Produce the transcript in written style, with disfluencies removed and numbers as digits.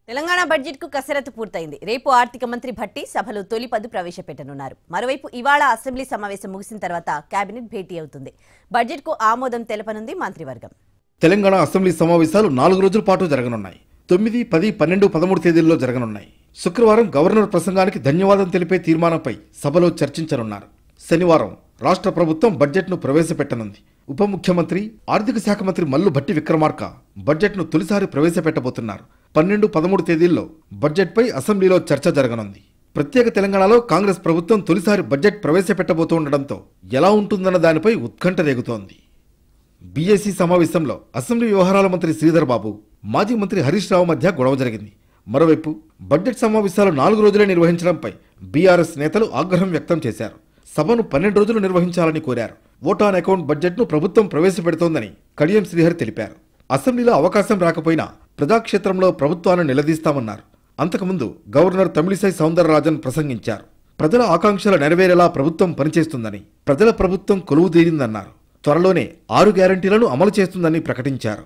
Telangana budget కు కసరత్తు పూర్తయింది. రేపు ఆర్థిక మంత్రి భట్టి సభలో తొలి పద్దు ప్రవేశపెట్టనున్నారు. మరోవైపు ఇవాళ అసెంబ్లీ సమావేశం ముగిసిన తర్వాత కేబినెట్ భేటీ అవుతుంది. బడ్జెట్ కు ఆమోదం తెలపనుంది మంత్రివర్గం. తెలంగాణ అసెంబ్లీ సమావేశాలు 4 రోజుల పాటు జరగనున్నాయి. 9, 10, 12, 13 తేదీల్లో జరగనున్నాయి. శుక్రవారం గవర్నర్ ప్రసంగానికి ధన్యవాదం తెలిపే తీర్మానంపై సభలో చర్చించనున్నారు. శనివారం రాష్ట్ర ప్రభుత్వం బడ్జెట్ను ప్రవేశపెట్టనుంది. ఉప ముఖ్యమంత్రి, ఆర్థిక శాఖ మంత్రి మల్లు భట్టి విక్రమార్క బడ్జెట్ను తొలిసారి ప్రవేశపెట్టబోతున్నారు. 12, 13 తేదీల్లో బడ్జెట్పై అసెంబ్లీలో చర్చ జరగనుంది. ప్రత్యేక తెలంగాణలో కాంగ్రెస్ ప్రభుత్వం తొలిసారి బడ్జెట్ ప్రవేశపెట్టబోతుండటంతో ఎలా ఉంటుందన్న దానిపై ఉత్కంఠ రేగుతోంది. బీఏసీ సమావేశంలో అసెంబ్లీ వ్యవహారాల మంత్రి శ్రీధర్ బాబు, మాజీ మంత్రి హరీష్ రావు మధ్య గొడవ జరిగింది. మరోవైపు బడ్జెట్ సమావేశాలు 4 రోజులే నిర్వహించడంపై బీఆర్ఎస్ నేతలు ఆగ్రహం వ్యక్తం చేశారు. సభను 12 రోజులు నిర్వహించాలని కోరారు. ఓట్ ఆన్ అకౌంట్ బడ్జెట్ను ప్రభుత్వం ప్రవేశపెడుతోందని కడియం శ్రీహరి తెలిపారు. అసెంబ్లీలో అవకాశం రాకపోయినా ప్రజాక్షేత్రంలో ప్రభుత్వాన్ని నిలదీస్తామన్నారు. అంతకుముందు గవర్నర్ తమిళిసై సౌందరరాజన్ ప్రసంగించారు. ప్రజల ఆకాంక్షలు నెరవేరేలా ప్రభుత్వం పనిచేస్తుందని, ప్రజల ప్రభుత్వం కొలువుదీరిందన్నారు. త్వరలోనే 6 గ్యారంటీలను అమలు చేస్తుందని ప్రకటించారు.